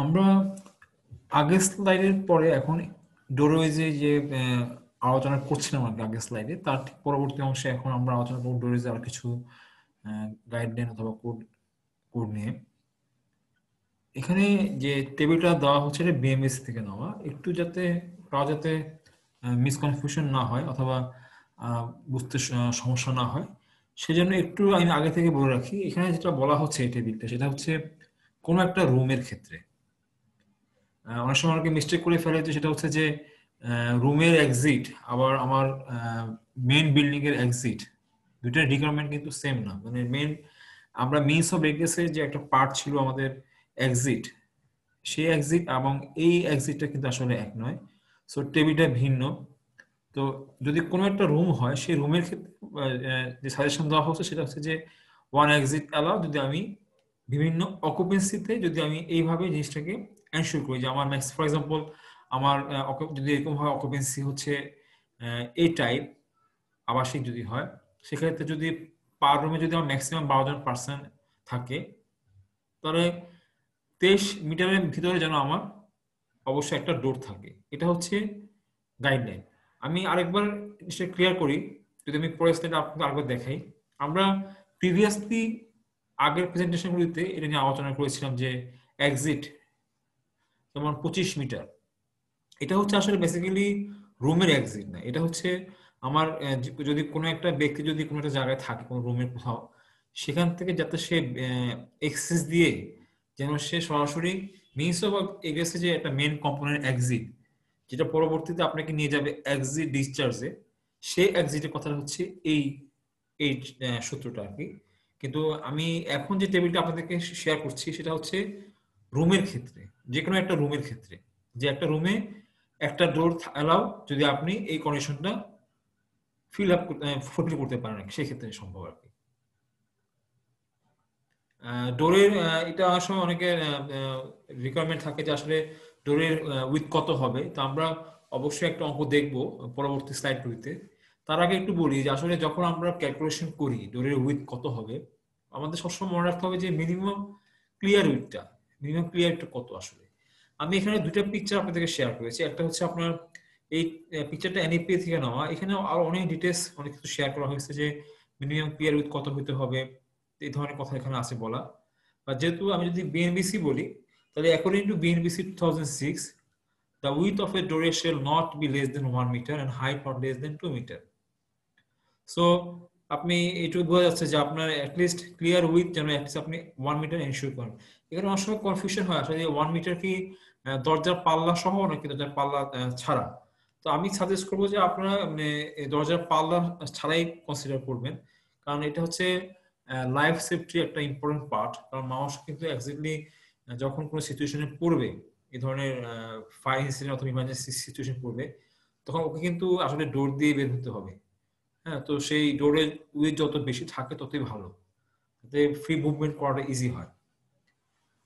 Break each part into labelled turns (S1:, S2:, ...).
S1: আমরা আগের স্লাইডের পরে এখন ডোরওয়েজে যে আলোচনা করছিলাম আর কি আগের স্লাইডে, তার ঠিক পরবর্তী অংশে এখন আমরা আলোচনা করব ডোরওয়েজে আর কিছু গাইডলাইন অথবা কোড কোড নিয়ে। এখানে যে টেবিলটা দেওয়া হচ্ছে এটা বিএমএস থেকে নেওয়া, একটু যাতে কারো যাতে মিসকনফিউশন না হয় অথবা বুঝতে সমস্যা না হয়, সেজন্য একটু আমি আগে থেকে বলে রাখি। এখানে যেটা বলা হচ্ছে এই টেবিলটা, সেটা হচ্ছে কোনো একটা রুমের ক্ষেত্রে অনেক সময় অনেকে মিস্টেক করে ফেলে, যে সেটা হচ্ছে যে রুমের এক্সিট আবার আমার মেইন বিল্ডিং এর এক্সিট, দুইটার রিকোয়ারমেন্ট কিন্তু সেম না। মানে মেইন আমরা মিনস অফ এগ্রেসের যে একটা পার্ট ছিল আমাদের এক্সিট, সেই এক্সিট এবং এই এক্সিটটা কিন্তু আসলে এক নয়। সো টেবিলটা ভিন্ন। তো যদি কোনো একটা রুম হয়, সেই রুমের ক্ষেত্রে যে সাজেশন দেওয়া হচ্ছে সেটা হচ্ছে যে ওয়ান এক্সিট অ্যালাউ, যদি আমি বিভিন্ন অকুপেন্সিতে যদি আমি এইভাবে জিনিসটাকে এনশিওর করি যে আমার ম্যাক্স, ফর এক্সাম্পল আমার যদি এরকম হয় অকুপেন্সি হচ্ছে এ টাইপ আবাসিক যদি হয়, সেক্ষেত্রে যদি পার রুমে যদি আমার ম্যাক্সিমাম 12 জন পার্সন থাকে, তাহলে 23 মিটারের ভিতরে যেন আমার অবশ্যই একটা ডোর থাকে। এটা হচ্ছে গাইডলাইন। আমি আরেকবার সেটা ক্লিয়ার করি, যদি আমি পরের স্লাইডে আপনাকে আরেকবার দেখাই। আমরা প্রিভিয়াসলি আগের প্রেজেন্টেশনগুলিতে এটা নিয়ে আলোচনা করেছিলাম যে এক্সিট যেমন 25 মিটার, এটা হচ্ছে আসলে বেসিক্যালি রুমের এক্সিট না, এটা হচ্ছে আমার যদি কোনো একটা ব্যক্তি যদি কোনো একটা জায়গায় থাকে কোনো রুমের কোথাও, সেখান থেকে যাতে সে এক্সেস দিয়ে যেন সে সরাসরি মিনস অফ এগ্রেসে যে একটা মেন কম্পোনেন্ট এক্সিট, যেটা পরবর্তীতে আপনাকে নিয়ে যাবে এক্সিট ডিসচার্জে, সেই এক্সিটের কথা হচ্ছে এই এই সূত্রটা আর কি। কিন্তু আমি এখন যে টেবিলটা আপনাদেরকে শেয়ার করছি সেটা হচ্ছে রুমের ক্ষেত্রে, যে কোনো একটা রুমের ক্ষেত্রে, যে একটা রুমে একটা ডোর অ্যালাউ, যদি আপনি এই কন্ডিশনটা ফুলফিল করতে পারেন আর কি, সেক্ষেত্রে সম্ভব আর কি। ডোরের এটা আসলে অনেকের রিকোয়ারমেন্ট থাকে যে আসলে ডোরের উইথ কত হবে। তো আমরা অবশ্যই একটা অঙ্ক দেখব পরবর্তী স্লাইডগুলিতে। তার আগে একটু বলি যে আসলে যখন আমরা ক্যালকুলেশন করি ডোরের উইথ কত হবে, আমাদের সবসময় মনে রাখতে হবে যে মিনিমাম ক্লিয়ার উইথটা কত আসলে। আমি এখানে দুটো পিকচার আপনাদেরকে শেয়ার করেছি। একটা হচ্ছে আপনার এই পিকচারটা এনএপি থেকে নেওয়া, এখানে আরো অনেক ডিটেলস অনেক কিছু শেয়ার করা হয়েছে যে মিনিমাম ক্লিয়ার উইথ কত হতে হবে, এই ধরনের কথা এখানে আছে বলা। আর যেহেতু আমি যদি বিএনবিসি বলি, তাহলে according to BNBC 2006, the width of a door shall not be less than 1 meter and height not less than 2 meter. So আপনি এটুকু বোঝা যাচ্ছে যে আপনার অ্যাটলিস্ট ক্লিয়ার উইথ যেন অ্যাটলিস্ট আপনি 1 মিটার এনশিওর করেন। এখানে অনেক সময় কনফিউশন হয় আসলে 1 মিটার কি দরজার পাল্লা সহ নাকি দরজার পাল্লা ছাড়া। তো আমি সাজেস্ট করবো যে আপনারা মানে দরজার পাল্লা ছাড়াই কনসিডার করবেন, কারণ এটা হচ্ছে লাইফ সেফটি একটা ইম্পর্টেন্ট পার্ট। কারণ মানুষ কিন্তু এক্স্যাক্টলি যখন কোনো সিচুয়েশনে পড়বে, এই ধরনের ফায়ার ইনসিডেন্ট অথবা ইমার্জেন্সি সিচুয়েশন পড়বে, তখন ওকে কিন্তু আসলে ডোর দিয়ে বের হতে হবে। হ্যাঁ, তো সেই ডোরের উইথ যত বেশি থাকে ততই ভালো, যাতে ফ্রি মুভমেন্ট করাটা ইজি হয়।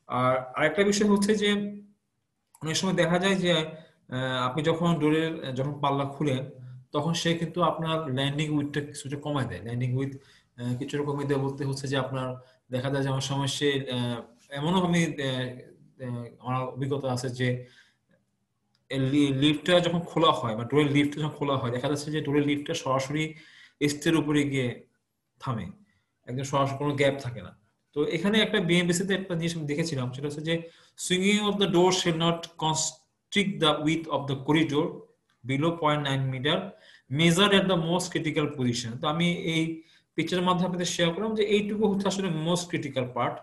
S1: আর আরেকটা বিষয় হচ্ছে যে অনেক সময় দেখা যায় যে আপনি যখন ডোরের যখন পাল্লা খুলেন, তখন সে কিন্তু আপনার ল্যান্ডিং উইথটা কিছুটা কমায় দেয়। ল্যান্ডিং উইথ কিছুটা কমিয়ে দেয় বলতে হচ্ছে যে আপনার দেখা যায় যে আমার সময় সে এমনও আমি আমার অভিজ্ঞতা আছে যে লিফটটা যখন খোলা হয় বা ডোরের লিফটটা যখন খোলা হয়, দেখা যাচ্ছে যে ডোরের লিফটটা সরাসরি স্টের উপরে গিয়ে থামে, একদম সরাসরি কোনো গ্যাপ থাকে না। তো এখানে একটা বিএমবিসি তে একটা জিনিস আমি দেখেছিলাম, সেটা হচ্ছে যে সুইংিং of the door shall not constrict the width of the corridor below 0.9 metre measure at the most critical position. তো আমি এই পিকচারের মাধ্যমে আপনাদের শেয়ার করলাম যে এইটুকু হচ্ছে আসলে মোস্ট ক্রিটিক্যাল পার্ট।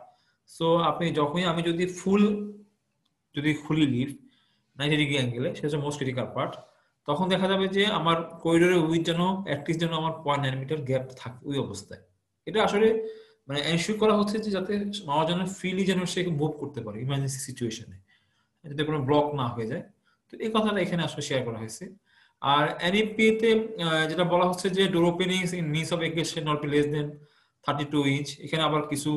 S1: সো আপনি যখনই আমি যদি খুলি লিফট 90 ডিগ্রি অ্যাঙ্গেলে, সেটা হচ্ছে মোস্ট ক্রিটিক্যাল পার্ট, তখন দেখা যাবে যে আমার করিডোরের উইথ যেন অ্যাটলিস্ট যেন আমার 0.9 মিটার গ্যাপ থাকে ওই অবস্থায়। এটা আসলে মানে এনশিওর করা হচ্ছে যে যাতে আমার যেন ফ্রিলি যেন সে মুভ করতে পারে ইমার্জেন্সি সিচুয়েশনে, যাতে কোনো ব্লক না হয়ে যায়। তো এই কথাটা এখানে আসলে শেয়ার করা হয়েছে। আর এনইপি তে যেটা বলা হচ্ছে যে door openings in niche of egress not be less than 32 inch. এখানে আবার কিছু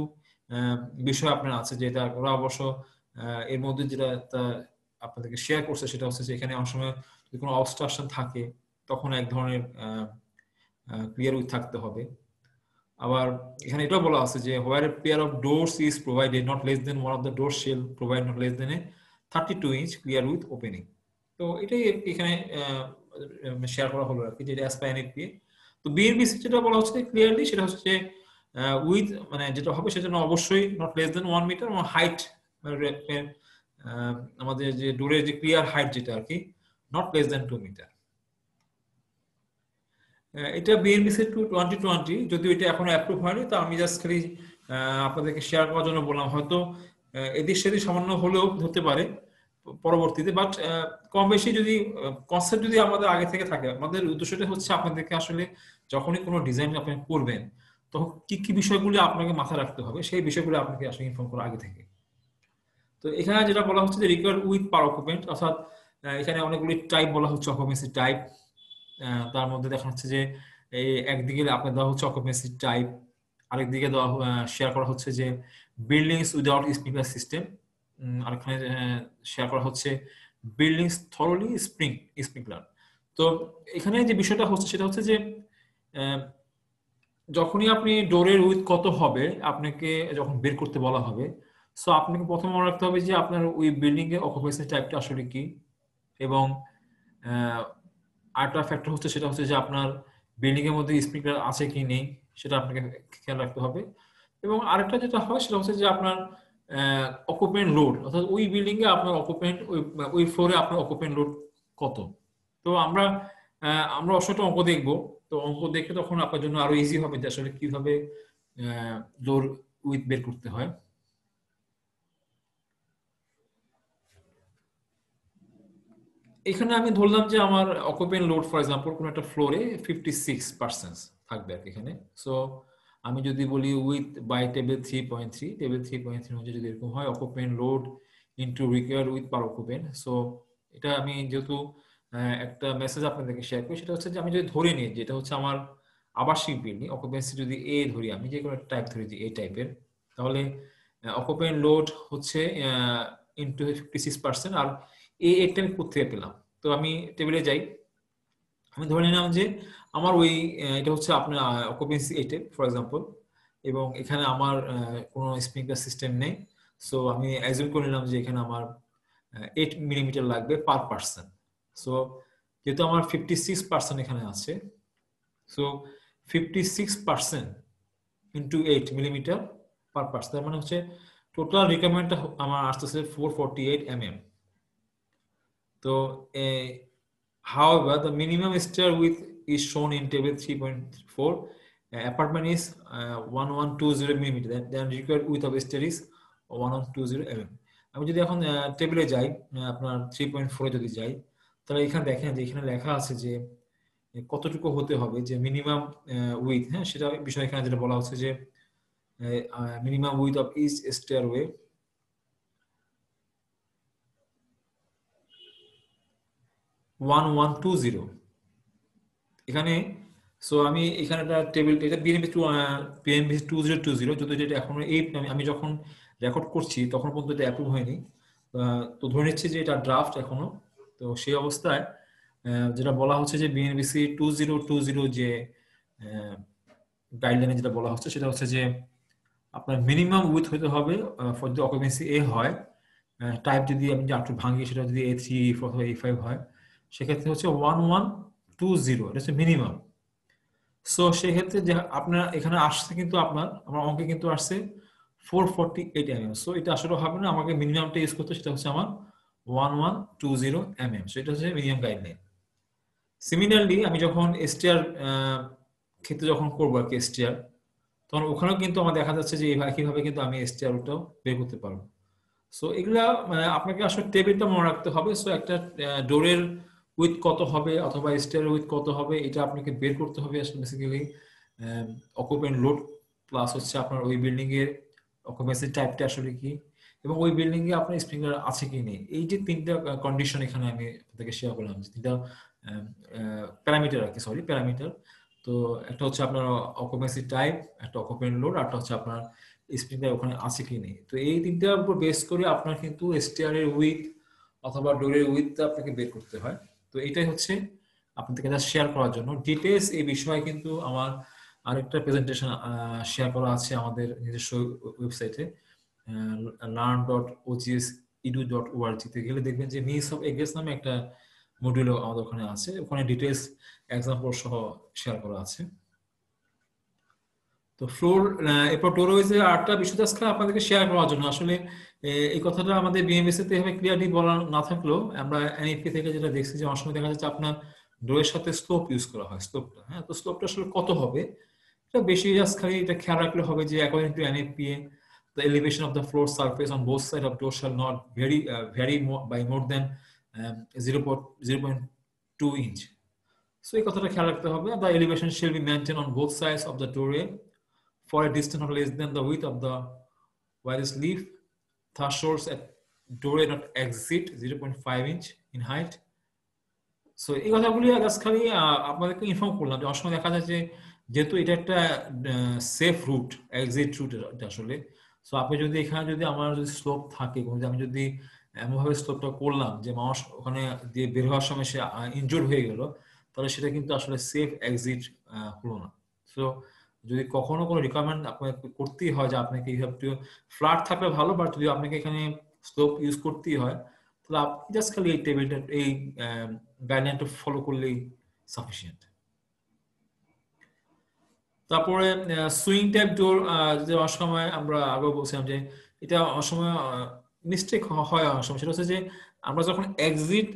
S1: বিষয় আপনার আছে যেটা ওরা অবশ্য এর মধ্যে যেটা আপনাদেরকে শেয়ার করছে সেটা হচ্ছে যে এখানে অনেক সময় যদি কোনো অবস্ট্রাকশন থাকে তখন এক ধরনের ক্লিয়ার উইথ থাকতে হবে। আবার এখানে এটাও বলা আছে যে where a pair of doors is provided not less than one of the door shall provide not less than a 32 inch clear width opening. তো এটাই এখানে শেয়ার করা হলো আর কি, যেটা অ্যাজ পার এনএফপিএ। তো বিএনবিসি যেটা বলা হচ্ছে ক্লিয়ারলি সেটা হচ্ছে উইথ মানে যেটা হবে সেটা অবশ্যই নট লেস দেন 1 মিটার, এবং হাইট আমাদের যে ডোরের যে ক্লিয়ার হাইট যেটা আর কি নট লেস দেন 2 মিটার। এটা বিএনবিসি 2020, যদিও এটা এখনো অ্যাপ্রুভ হয়নি, তো আমি জাস্ট খালি আপনাদেরকে শেয়ার করার জন্য বললাম। হয়তো এদিক সেদিক সামান্য হলেও হতে পারে পরবর্তীতে, বাট কম বেশি যদি কনসেপ্ট যদি আমাদের আগে থেকে থাকে, আমাদের উদ্দেশ্যটা হচ্ছে আপনাদেরকে আসলে যখনই কোনো ডিজাইন আপনি করবেন তখন কি কি বিষয়গুলো আপনাকে মাথায় রাখতে হবে সেই বিষয়গুলো আপনাকে আসলে ইনফর্ম করা আগে থেকে। তো এখানে যেটা বলা হচ্ছে যে রিকোয়ার্ড উইথ পার অকুপেন্ট, অর্থাৎ এখানে অনেকগুলি টাইপ বলা হচ্ছে অকুপেন্সি টাইপ। তার মধ্যে দেখা যাচ্ছে যে এই একদিকে আপনার দেওয়া হচ্ছে অকুপেন্সি টাইপ, আরেকদিকে দেওয়া শেয়ার করা হচ্ছে যে বিল্ডিংস উইদাউট স্প্রিংলার সিস্টেম, আরেকখানে শেয়ার করা হচ্ছে বিল্ডিংস থরলি স্প্রিংকলার। তো এখানে যে বিষয়টা হচ্ছে সেটা হচ্ছে যে যখনই আপনি ডোরের উইথ কত হবে আপনাকে যখন বের করতে বলা হবে, সো আপনাকে প্রথমে মনে রাখতে হবে যে আপনার ওই বিল্ডিং এর অকুপেন্সি টাইপটা আসলে কি, এবং আরেকটা ফ্যাক্টর হচ্ছে সেটা হচ্ছে যে আপনার বিল্ডিং এর মধ্যে স্প্রিংকলার আছে কি নেই সেটা আপনাকে খেয়াল রাখতে হবে। এবং আরেকটা যেটা হয় সেটা হচ্ছে যে আপনার অকুপেন্ট লোড, অর্থাৎ ওই বিল্ডিং এ আপনার অকুপেন্ট ওই ফ্লোরে আপনার অকুপেন্ট লোড কত। তো আমরা অবশ্যই অঙ্ক দেখবো। তো অঙ্ক দেখে তখন আপনার জন্য আরো ইজি হবে যে আসলে কিভাবে লোড উইথ বের করতে হয়। এখানে আমি ধরলাম যে আমার অকুপেন্ট লোড ফর এক্সাম্পল কোন একটা ফ্লোরে 56% থাকবে আর এখানে। সো আমি যদি বলি উইথ বাই টেবিল 3.3, টেবিল 3.3 অনুযায়ী যদি এরকম হয় occupant load into required width per occupant. So এটা আমি যেহেতু একটা মেসেজ আপনাদেরকে শেয়ার করি, সেটা হচ্ছে যে আমি যদি ধরে নিই যেটা হচ্ছে আমার আবাসিক বিল্ডিং, অকুপেন্সি যদি এ ধরি, আমি যে কোনো টাইপ ধরি যে এ টাইপের, তাহলে অকুপেন্ট লোড হচ্ছে ইনটু 56%। আর একটা আমি কোথা পেলাম, তো আমি টেবিলে যাই, আমি ধরে নিলাম যে আমার ওই এটা হচ্ছে আপনার অকুপেন্সি 8 ফর এক্সাম্পল, এবং এখানে আমার কোনো স্প্রিংকলার সিস্টেম নেই। সো আমি অ্যাজিউম করে নিলাম যে এখানে আমার 8 মিলিমিটার লাগবে পার পার্সন। সো যেহেতু আমার 56% এখানে আছে, so 56% into 8 millimetre per person, তার মানে হচ্ছে টোটাল রিকোয়ারমেন্টটা আমার আসতেছে 448 mm। তো however, the minimum stair width is shown in table 3.4. Apartment is 1120 mm. Then required width of stair is 1120 mm. আমি যদি এখন টেবিলে যাই, আপনার 3.4 যদি যাই, তাহলে এখানে দেখেন যে এখানে লেখা আছে যে কতটুকু হতে হবে যে মিনিমাম উইথ, হ্যাঁ সেটা বিষয় এখানে যেটা বলা হচ্ছে যে মিনিমাম উইথ অফ ইচ স্টেয়ারওয়ে 1120 এখানে। সো আমি এখানে একটা টেবিল, এটা বিএনবি 2020, যদি এটা এখন এই আমি যখন রেকর্ড করছি তখন পর্যন্ত এটা অ্যাপ্রুভ হয়নি। তো ধরে নিচ্ছি যে এটা ড্রাফট এখনো। তো সেই অবস্থায় যেটা বলা হচ্ছে যে বিএনবিসি 2020 যে গাইডলাইনে যেটা বলা হচ্ছে সেটা হচ্ছে যে আপনার মিনিমাম উইথ হতে হবে ফর যদি অকুপেন্সি এ হয়, টাইপ যদি আমি একটু ভাঙি সেটা যদি A3 অথবা A5 হয়, সেক্ষেত্রে হচ্ছে 1120, এটা হচ্ছে মিনিমাম। সো সেক্ষেত্রে যে আপনার এখানে আসছে কিন্তু আমার অঙ্কে কিন্তু আসছে 448 mm। সো এটা আসলে হবে না, আমাকে মিনিমামটা ইউজ করতে, সেটা হচ্ছে আমার 1120 mm। সো এটা হচ্ছে মিনিমাম গাইডলাইন। সিমিলারলি আমি যখন এসটিআর ক্ষেত্রে যখন করবো আর কি এসটিআর, তখন ওখানেও কিন্তু আমার দেখা যাচ্ছে যে একইভাবে কিন্তু আমি এসটিআর ওটাও বের করতে পারবো। সো এগুলা আপনাকে আসলে টেবিলটা মনে রাখতে হবে। সো একটা ডোরের উইথ কত হবে অথবা স্টেয়ার উইথ কত হবে এটা আপনাকে বের করতে হবে আসলে বেসিক্যালি অকুপেন্ট লোড প্লাস হচ্ছে আপনার ওই বিল্ডিং এর অকুপেন্সি টাইপটা আসলে কি, এবং ওই বিল্ডিং এ আপনার স্প্রিংলার আছে কি নেই। এই যে তিনটা কন্ডিশন এখানে আমি আপনাদেরকে শেয়ার করলাম, তিনটা প্যারামিটার আর কি, সরি প্যারামিটার। তো একটা হচ্ছে আপনার অকুপেন্সি টাইপ, একটা অকুপেন্ট লোড, আর একটা হচ্ছে আপনার স্প্রিংলার ওখানে আছে কি নেই। তো এই তিনটার উপর বেস করে আপনার কিন্তু স্টেয়ারের উইথ অথবা ডোরের উইথটা আপনাকে বের করতে হয়। তো এটাই হচ্ছে আপনাদেরকে জাস্ট শেয়ার করার জন্য ডিটেলস। এই বিষয়ে কিন্তু আমার আরেকটা প্রেজেন্টেশন শেয়ার করা আছে আমাদের নিজস্ব ওয়েবসাইটে learn.ogs edu.org তে গেলে দেখবেন যে মিস অফ এগেস নামে একটা মডিউল আমাদের ওখানে আছে, ওখানে ডিটেলস এক্সাম্পল সহ শেয়ার করা আছে। তো ফ্লোর এরপর ডোরওয়েজের আরেকটা বিষয় আজকে আপনাদেরকে শেয়ার করার জন্য আসলে এই কথাটা আমাদের বিএমএস তে এভাবে ক্লিয়ারলি বলা না থাকলেও আমরা এনইপি থেকে যেটা দেখছি যে অনেক সময় দেখা যাচ্ছে আপনার ডোরের সাথে স্লোপ ইউজ করা হয়, স্লোপটা, হ্যাঁ, তো স্লোপটা আসলে কত হবে এটা বেশি জাস্ট খালি এটা খেয়াল রাখলে হবে যে according to NFPA the elevation of the floor surface on both sides of door shall not vary by more than 0.2 inch. So এই কথাটা খেয়াল রাখতে হবে। The elevation shall be maintained on both sides of the doorway for a distance not less than the width of the wireless leaf. Thresholds at doorway not exceed 0.5 inch in height. So এই কথাগুলি just খালি আপনাদেরকে inform করলাম যে অনেক সময় দেখা যায় যে যেহেতু এটা একটা সেফ রুট, এক্সিট রুট এটা আসলে, সো আপনি যদি এখানে যদি আমার যদি স্লোপ থাকে, আমি যদি এমনভাবে স্লোপটা করলাম যে মানুষ ওখানে দিয়ে বের হওয়ার সময় সে ইনজুর হয়ে গেল, তাহলে সেটা কিন্তু আসলে সেফ এক্সিট হলো না। সো যদি কখনো কোনো রিকোয়ারমেন্ট আপনাকে করতেই হয় যে আপনাকে এইভাবে ফ্ল্যাট থাকলে ভালো, বাট যদি আপনাকে এখানে স্লোপ ইউজ করতেই হয় তাহলে আপনি জাস্ট খালি এই টেবিলটা এই গাইডলাইনটা ফলো করলেই সাফিসিয়েন্ট। তারপরে সুইং টাইপ ডোর, যে অনেক সময় আমরা আগে বলছিলাম যে এটা অনেক সময় মিস্টেক হয় অনেক সময়, সেটা হচ্ছে যে আমরা যখন এক্সিট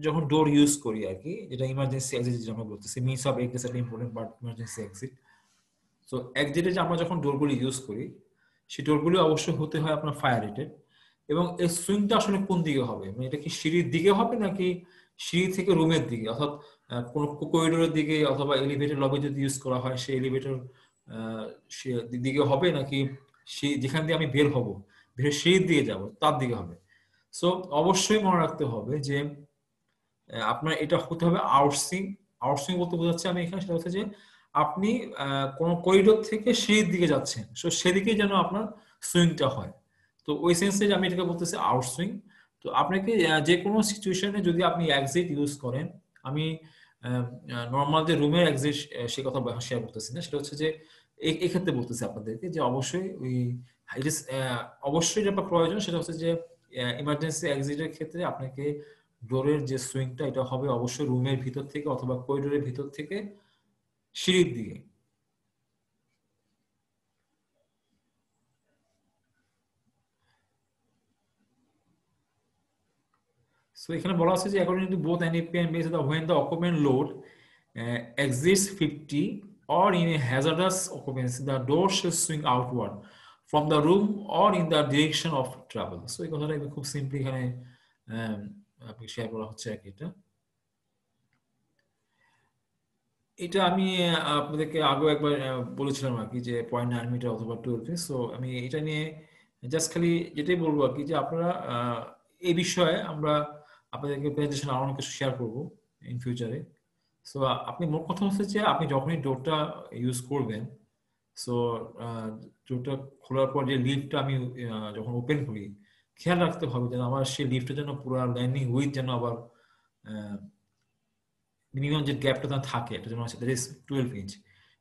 S1: যখন ডোর ইউজ করি আর কি, যেটা ইমার্জেন্সি এক্সিট যেটা আমরা বলতেছি, মিনস অফ এক্সিট একটা important part, emergency exit. So এক্সিটে যে আমরা যখন ডোরগুলি ইউজ করি সেই ডোরগুলি অবশ্যই হতে হয় আপনার ফায়ার রেটেড, এবং এই সুইংটা আসলে কোন দিকে হবে, মানে এটা কি সিঁড়ির দিকে হবে নাকি সিঁড়ি থেকে রুমের দিকে, অর্থাৎ কোন করিডোরের দিকে অথবা এলিভেটর লবি যদি ইউজ করা হয় সেই এলিভেটর দিকে হবে, নাকি যেখান দিয়ে আমি বের হব, বের সিঁড়ির দিকে যাব তার দিকে হবে। সো অবশ্যই মনে রাখতে হবে যে আপনার এটা হতে হবে আউটসুইং। আউটসুইং বলতে বোঝাচ্ছে আমি এখানে, সেটা হচ্ছে যে আপনি কোন করিডোর থেকে সিঁড়ির দিকে যাচ্ছেন, সো সেদিকে যেন আপনার সুইংটা হয়। তো ওই সেন্সে আমি এটাকে বলতেছি আউটসুইং। তো আপনাকে যে কোনো সিচুয়েশনে যদি আপনি এক্সিট ইউজ করেন, আমি নর্মাল যে রুমের এক্সিট সে কথা শেয়ার করতেছি না, সেটা হচ্ছে যে এই ক্ষেত্রে বলতেছি আপনাদেরকে যে অবশ্যই ওই অবশ্যই যেটা প্রয়োজন সেটা হচ্ছে যে ইমার্জেন্সি এক্সিটের ক্ষেত্রে আপনাকে ডোরের যে সুইংটা এটা হবে অবশ্যই রুমের ভিতর থেকে অথবা করিডোরের ভিতর থেকে সিঁড়ির দিকে। সো এখানে বলা আছে যে according to both NEP and base when the occupant load exceeds 50 or in a hazardous occupancy the door should swing outward from the room or in the direction of travel. So এই কথাটা খুব simply এখানে আপনি share করা হচ্ছে আর কি। এটা আমি আপনাদেরকে আগেও একবার বলেছিলাম আর কি যে 0.9 মিটার অথবা 12 ফিট। সো আমি এটা নিয়ে জাস্ট খালি যেটাই বলবো আর কি যে আপনারা এই বিষয়ে আমরা আপনাদেরকে প্রেজেন্টেশন আরো অনেক কিছু শেয়ার করবো ইন ফিউচারে। সো আপনি মোট কথা হচ্ছে যে আপনি যখনই ডোরটা ইউজ করবেন, সো ডোরটা খোলার পর যে লিফটটা আমি যখন ওপেন করি খেয়াল রাখতে হবে যেন আমার সেই লিফটটা যেন পুরো ল্যান্ডিং উইথ যেন আবার মিনিমাম যে গ্যাপটা থাকে এটা যেন আছে দ্যাট ইজ 12 ইঞ্চ,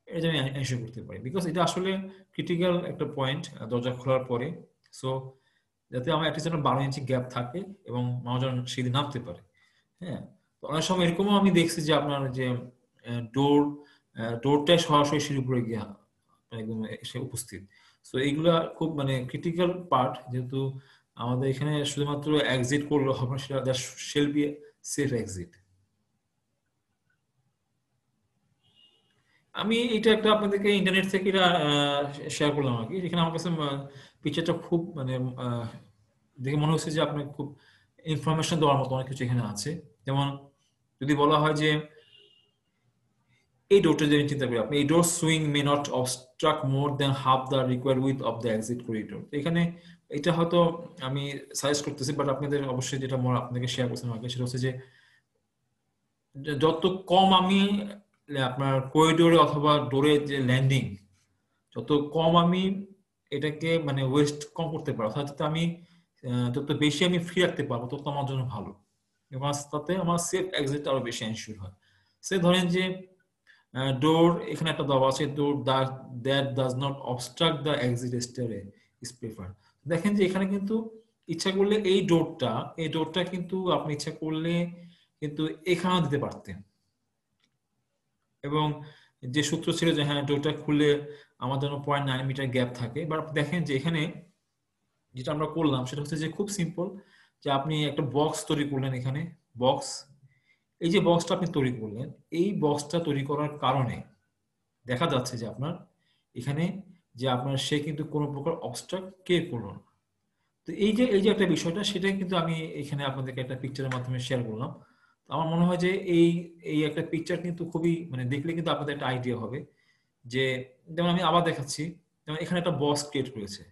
S1: এটা যেন আমি এনশিওর করতে পারি, বিকজ এটা আসলে ক্রিটিক্যাল একটা পয়েন্ট দরজা খোলার পরে। সো যাতে আমার একটা যেন 12 ইঞ্চি গ্যাপ থাকে এবং মানুষ যেন সেদিন নামতে পারে। হ্যাঁ, তো অনেক সময় এরকমও আমি দেখছি যে আপনার যে ডোরটাই সরাসরি সিঁড়ির উপরে গিয়ে একদম এসে উপস্থিত। সো এইগুলা খুব মানে ক্রিটিক্যাল পার্ট, যেহেতু আমাদের এখানে শুধুমাত্র এক্সিট করলে হবে না, সেটা শেল বি সেফ এক্সিট। আমি এটা একটা আপনাদেরকে ইন্টারনেট থেকে এটা শেয়ার করলাম আর কি, যেখানে আমার কাছে পিকচারটা খুব মানে দেখে মনে হচ্ছে যে আপনার খুব ইনফরমেশন দেওয়ার মতো অনেক কিছু এখানে আছে। যেমন যদি বলা হয় যে এই ডোরটা যদি চিন্তা করি, আপনি এই door swing may not obstruct more than half the required width of the exit corridor. এখানে এটা হয়তো আমি সাজেস্ট করতেছি, বাট আপনাদের অবশ্যই যেটা আপনাকে শেয়ার করছিলাম আগে সেটা হচ্ছে যে যত কম আমি আপনার করিডোরে অথবা ডোরে যে ল্যান্ডিং যত কম আমি এটাকে মানে ওয়েস্ট কম করতে পারবো, অর্থাৎ আমি যত বেশি আমি ফ্রি রাখতে পারবো তত আমার জন্য ভালো, এবং তাতে আমার সেফ এক্সিট আরো বেশি এনশিওর হয়। সে ধরেন যে ডোর এখানে একটা দেওয়া আছে, door that does not obstruct the exit stairway is preferred. দেখেন যে এখানে কিন্তু ইচ্ছা করলে এই ডোরটা কিন্তু আপনি ইচ্ছা করলে কিন্তু এখানেও দিতে পারতেন, এবং যে সূত্র ছিল যে হ্যাঁ ডোরটা খুললে আমার জন্য 0.9 মিটার গ্যাপ থাকে, বাট দেখেন যে এখানে যেটা আমরা করলাম সেটা হচ্ছে যে খুব সিম্পল, যে আপনি একটা বক্স তৈরি করলেন এখানে, বক্স, এই যে বক্সটা আপনি তৈরি করলেন, এই বক্সটা তৈরি করার কারণে দেখা যাচ্ছে যে আপনার এখানে যে আপনার সে কিন্তু কোনো প্রকার অবস্ট্রাক্ট ক্রিয়েট করলো না। তো এই যে একটা বিষয়টা, সেটাই কিন্তু আমি এখানে আপনাদেরকে একটা পিকচারের মাধ্যমে শেয়ার করলাম। তো আমার মনে হয় যে এই এই একটা পিকচার কিন্তু খুবই মানে দেখলে কিন্তু আপনাদের একটা আইডিয়া হবে যে, যেমন আমি আবার দেখাচ্ছি, যেমন এখানে একটা বক্স ক্রিয়েট করেছে।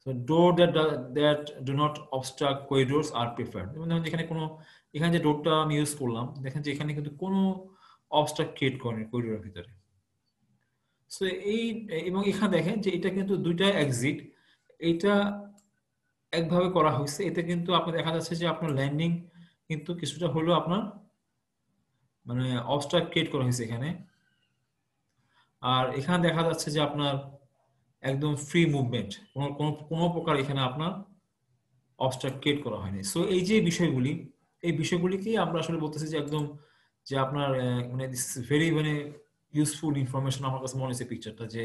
S1: So door that do not obstruct corridors are preferred. যেমন ধরুন এখানে কোনো, এখানে যে ডোরটা আমি ইউজ করলাম, দেখেন যে এখানে কিন্তু কোনো অবস্ট্রাক্ট ক্রিয়েট করেনি করিডোরের ভিতরে। সো এই, এবং এখানে দেখেন যে এটা কিন্তু দুইটা এক্সিট, এইটা একভাবে করা হয়েছে, এতে কিন্তু আপনার দেখা যাচ্ছে যে আপনার ল্যান্ডিং কিন্তু কিছুটা হলেও আপনার মানে অবস্ট্রাক্ট ক্রিয়েট করা হয়েছে এখানে। আর এখানে দেখা যাচ্ছে যে আপনার একদম ফ্রি মুভমেন্ট, কোনো কোনো কোনো প্রকার এখানে আপনার অবস্ট্রাক্ট ক্রিয়েট করা হয়নি। সো এই যে বিষয়গুলি, এই বিষয়গুলিকেই আমরা আসলে বলতেছি যে একদম, যে আপনার মানে ভেরি মানে ইউজফুল ইনফরমেশন আমার কাছে মনে হয়েছে পিকচারটা, যে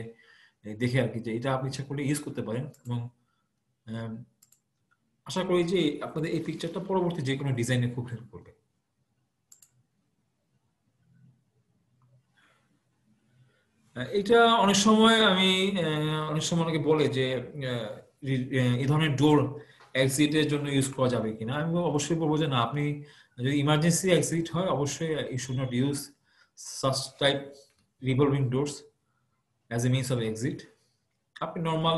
S1: দেখে আর কি, যে এটা আপনি ইচ্ছা করলে ইউজ করতে পারেন। এবং আহ, আশা করি যে আপনাদের এই পিকচারটা পরবর্তী যে কোনো ডিজাইনে খুব হেল্প করবে। এটা অনেক সময় আমি অনেক সময় অনেকে বলে যে এই ধরনের ডোর এক্সিটের জন্য ইউজ করা যাবে কিনা, আমি অবশ্যই বলবো যে না, আপনি যদি ইমার্জেন্সি এক্সিট হয় অবশ্যই you should not use such type revolving doors as a means of exit. আপনি নর্মাল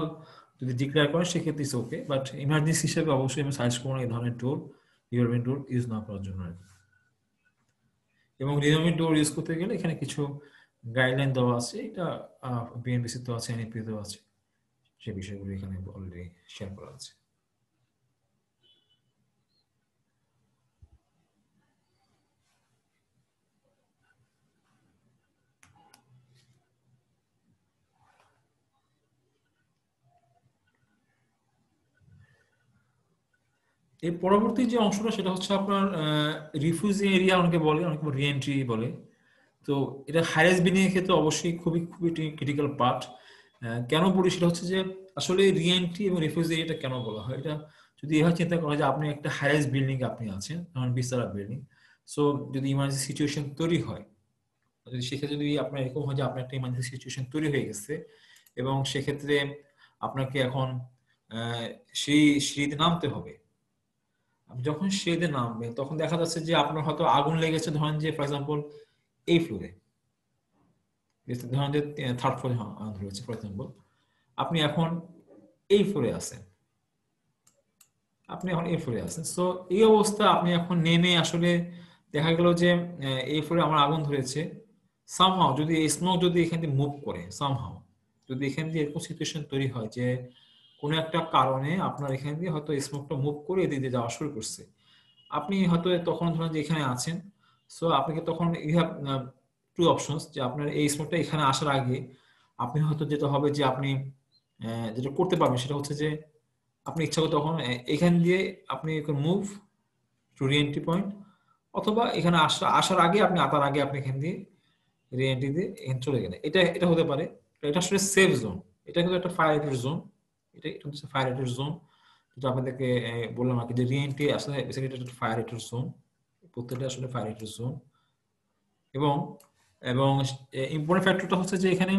S1: যদি ডিক্লেয়ার করেন সেক্ষেত্রে ইটস ওকে, বাট ইমার্জেন্সি হিসেবে অবশ্যই আমি সাজেস্ট করবো এই ধরনের ডোর, রিভলভিং ডোর ইউজ না করার জন্য আর কি। এবং রিভলভিং ডোর ইউজ করতে গেলে এখানে কিছু গাইডলাইন দেওয়া আছে, এটা বিএনপিসি তো আছে, এনএপি তো আছে, সে বিষয়গুলো এখানে অলরেডি শেয়ার করা আছে। এর পরবর্তী যে অংশটা সেটা হচ্ছে আপনার রিফিউজি এরিয়া, অনেকে বলে, অনেকে রিএন্ট্রি বলে। তো এটা হাইরাইজ বিল্ডিং এর ক্ষেত্রে অবশ্যই খুবই খুবই ক্রিটিক্যাল পার্ট। কেন বলি সেটা হচ্ছে যে আসলে রিএন্ট্রি এবং রিফিউজি এরিয়াটা কেন বলা হয়, এটা যদি এভাবে চিন্তা করা হয় যে আপনি একটা হাইরাইজ বিল্ডিং আপনি আছেন, ধরুন 20 তলা বিল্ডিং। সো যদি ইমার্জেন্সি সিচুয়েশন তৈরি হয়, যদি সেক্ষেত্রে যদি আপনার এরকম হয় যে আপনার একটা ইমার্জেন্সি সিচুয়েশন তৈরি হয়ে গেছে, এবং সেক্ষেত্রে আপনাকে এখন সেই সিঁড়িতে নামতে হবে। আপনি যখন সিঁড়িতে নামবেন তখন দেখা যাচ্ছে যে আপনার হয়তো আগুন লেগেছে, ধরেন যে ফর এক্সাম্পল এই ফ্লোরে, ধরেন যে থার্ড ফ্লোরে আগুন ধরেছে ফর এক্সাম্পল, আপনি এখন এই ফ্লোরে আছেন, আপনি এখন এই ফ্লোরে আছেন। সো এই অবস্থা আপনি এখন নেমে আসলে দেখা গেল যে এই ফ্লোরে আমার আগুন ধরেছে, সামহাও যদি এই স্মোক যদি এখান দিয়ে মুভ করে, সামহাও যদি এখান দিয়ে এরকম সিচুয়েশন তৈরি হয় যে কোনো একটা কারণে আপনার এখান দিয়ে হয়তো স্মোকটা মুভ করে এদিক দিয়ে যাওয়া শুরু করছে, আপনি হয়তো তখন ধরেন যে এখানে আছেন। সো আপনাকে তখন ইউ হ্যাভ টু অপশনস, যে আপনার এই স্মোকটা এখানে আসার আগে আপনি হয়তো যেটা হবে যে আপনি যেটা করতে পারবেন সেটা হচ্ছে যে আপনি ইচ্ছা করে তখন এখান দিয়ে আপনি মুভ টু রিএন্ট্রি পয়েন্ট, অথবা এখানে আসার আগে আপনি আসার আগে আপনি এখান দিয়ে রিএন্ট্রি দিয়ে এখানে চলে গেলেন। এটা এটা হতে পারে। এটা আসলে সেফ জোন, এটা কিন্তু একটা ফায়ার রেটেড জোন, এটা হচ্ছে ফায়ার রেটেড জোন, যেটা আপনাদেরকে বললাম আর কি, যে রিএন্ট্রি আসলে বেসিক্যালি এটা একটা ফায়ার রেটেড জোন, প্রত্যেকটা আসলে ফায়ার রেটেড জোন। এবং এবং ইম্পর্টেন্ট ফ্যাক্টরটা হচ্ছে যে এখানে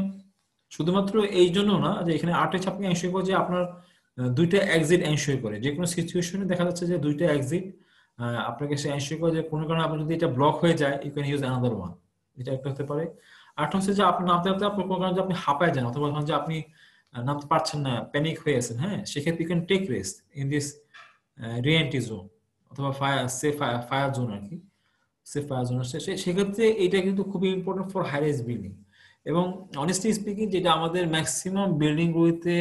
S1: শুধুমাত্র এই জন্য না যে এখানে আর্টেজ আপনি এনশিওর করে যে আপনার দুইটা এক্সিট এনশিওর করে, যে কোনো সিচুয়েশনে দেখা যাচ্ছে যে দুইটা এক্সিট আপনাকে সে এনশিওর করে, যে কোনো কারণে আপনার যদি এটা ব্লক হয়ে যায় you can use another one. এটা একটা হতে পারে। আরেকটা হচ্ছে যে আপনি নামতে নামতে আপনার কোনো কারণে যে আপনি হাঁপায় যান, অথবা ধরেন যে আপনি নামতে পারছেন না, প্যানিক হয়ে আছেন, হ্যাঁ, সেক্ষেত্রে you can take rest in this reentry zone, অথবা ফায়ার সেফ ফায়ার জোন আর কি, সেফ ফায়ার জোন আসছে। সেক্ষেত্রে এটা কিন্তু খুবই important for high rise building. এবং অনেস্টলি স্পিকিং, যেটা আমাদের ম্যাক্সিমাম বিল্ডিং গুলিতে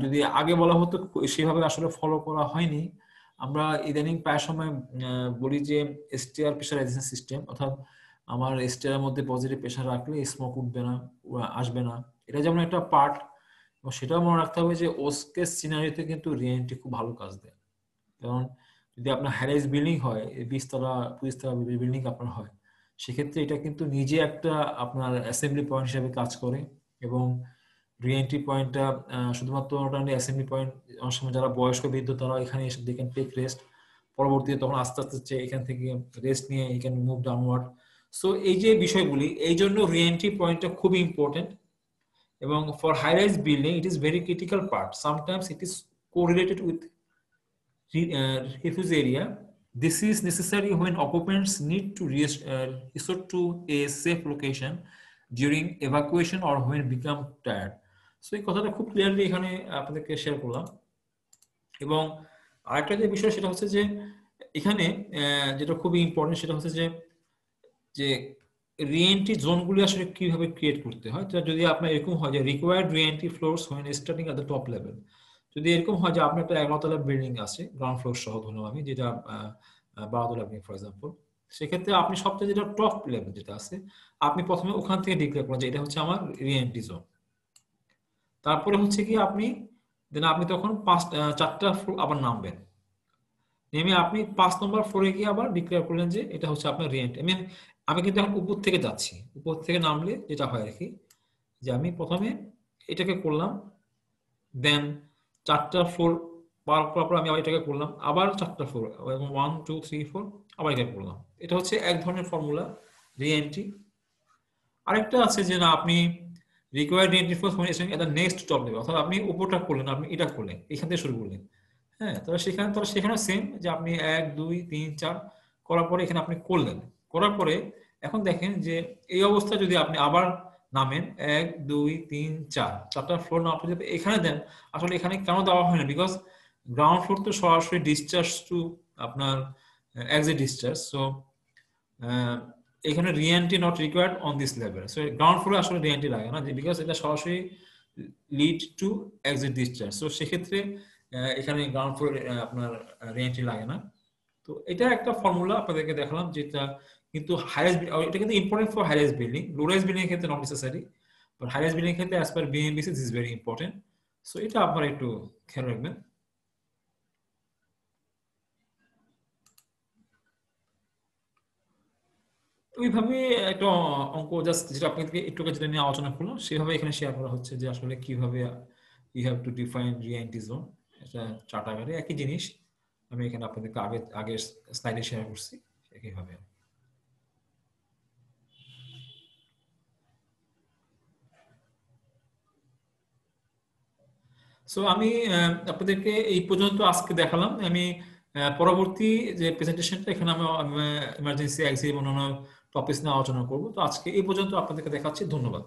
S1: যদি আগে বলা হতো সেভাবে আসলে ফলো করা হয়নি। আমরা ইদানিং প্রায় সময় বলি যে স্টেয়ার প্রেশারাইজেশন সিস্টেম, অর্থাৎ আমার স্টেয়ারের মধ্যে পজিটিভ প্রেশার রাখলে স্মোক উঠবে না, আসবে না। এটা যেমন একটা পার্ট, এবং সেটাও মনে রাখতে হবে যে ওর্স্ট কেস সিনারিওতে কিন্তু রিএনটি খুব ভালো কাজ দেয়। কারণ যদি আপনার হ্যারাইজ বিল্ডিং হয়, 20 তলা 25 তলা বিল্ডিং আপনার হয়, সেক্ষেত্রে এটা কিন্তু নিজে একটা আপনার অ্যাসেম্বলি পয়েন্ট হিসেবে কাজ করে। এবং রিএন্ট্রি পয়েন্টটা শুধুমাত্র ওটা অ্যাসেম্বলি পয়েন্ট। অনেক সময় যারা বয়স্ক বৃদ্ধ তারা এখানে এসে দে ক্যান টেক রেস্ট, পরবর্তীতে তখন আস্তে আস্তে এখান থেকে রেস্ট নিয়ে এই ক্যান মুভ ডাউনওয়ার্ড। সো এই যে বিষয়গুলি, এই জন্য রিএন্ট্রি পয়েন্টটা খুবই ইম্পর্টেন্ট। এবং for high rise building it is very critical part, sometimes it is correlated with refuge area. This is necessary when occupants need to resort to a safe location during evacuation or when become tired. So এই কথাটা খুব clearly এখানে আপনাদেরকে share করলাম। এবং আরেকটা যে বিষয় সেটা হচ্ছে যে এখানে যেটা খুবই ইম্পর্টেন্ট সেটা হচ্ছে যে যে রিএন্ট্রি জোনগুলি আসলে কিভাবে ক্রিয়েট করতে হয়। যদি আপনার এরকম হয় যে required re-entry floors when starting at the top level, যদি এরকম হয় যে আপনার একটা 11 তলা বিল্ডিং আছে, গ্রাউন্ড ফ্লোর সহ ধরলাম আমি, যেটা 12 তলা বিল্ডিং ফর এক্সাম্পল, সেক্ষেত্রে আপনি সবচেয়ে যেটা টপ লেভেল যেটা আছে আপনি প্রথমে ওখান থেকে ডিক্লেয়ার করেন যে এটা হচ্ছে আমার রিএন্ট্রি জোন। তারপরে হচ্ছে কি আপনি আপনি তখন 4টা ফ্লোর আবার নামবেন, নেমে আপনি 5 নম্বর ফ্লোরে গিয়ে আবার ডিক্লেয়ার করলেন যে এটা হচ্ছে আপনার রেন্ট। আমি কিন্তু এখন উপর থেকে যাচ্ছি, উপর থেকে নামলে যেটা হয় আর কি, যে আমি প্রথমে এটাকে করলাম, দেন 4টা ফ্লোর পার করার পর আমি আবার এটাকে করলাম, আবার 4টা ফ্লোর, এবং 1 2 3 4 আবার এটা করলাম। এটা হচ্ছে এক ধরনের ফর্মুলা রিএন্ট্রি। আরেকটা আছে যে না আপনি required re-entry force at the next top level, অর্থাৎ আপনি উপরটা করলেন, আপনি এটা করলেন, এখান থেকে শুরু করলেন। হ্যাঁ, তাহলে সেখানে সেম যে আপনি 1 2 3 4 করার পরে এখানে আপনি করলেন, করার পরে এখন দেখেন যে এই অবস্থা যদি আপনি আবার নামেন 1 2 3 4 4টা ফ্লোর না আপনি যদি এখানে দেন, আসলে এখানে কেন দেওয়া হয় না, বিকজ গ্রাউন্ড ফ্লোর তো সরাসরি ডিসচার্জ টু আপনার এক্সিট ডিসচার্জ। সো এখানে re-entry not required on this level. So ground ফ্লোরে আসলে রিএন্ট্রি লাগে না, বিকজ এটা সরাসরি lead to exit discharge. So সেক্ষেত্রে এখানে গ্রাউন্ড ফ্লোর আপনার রিএন্ট্রি লাগে না। তো এটা একটা ফর্মুলা আপনাদেরকে দেখালাম, যেটা কিন্তু হাইরাইজ, এটা কিন্তু important for high rise building. Low rise building এর ক্ষেত্রে not necessary, but high rise building এর ক্ষেত্রে as per BNBC this is very important. So এটা আপনারা একটু খেয়াল রাখবেন। ওইভাবে একটা অঙ্ক জাস্ট যেটা আপনাদেরকে একটু যেটা নিয়ে আলোচনা করলাম সেভাবে এখানে শেয়ার করা হচ্ছে যে আসলে কিভাবে you have to define reentry zone. এটা চার্ট আকারে একই জিনিস আমি এখানে আপনাদেরকে আগের স্লাইডে শেয়ার করছি একইভাবে। সো আমি আপনাদেরকে এই পর্যন্ত আজকে দেখালাম। আমি পরবর্তী যে প্রেজেন্টেশনটা এখানে আমি ইমার্জেন্সি এক্সিট এবং অন্যান্য টপিকস নিয়ে আলোচনা করবো। তো আজকে এই পর্যন্ত আপনাদেরকে দেখাচ্ছি, ধন্যবাদ।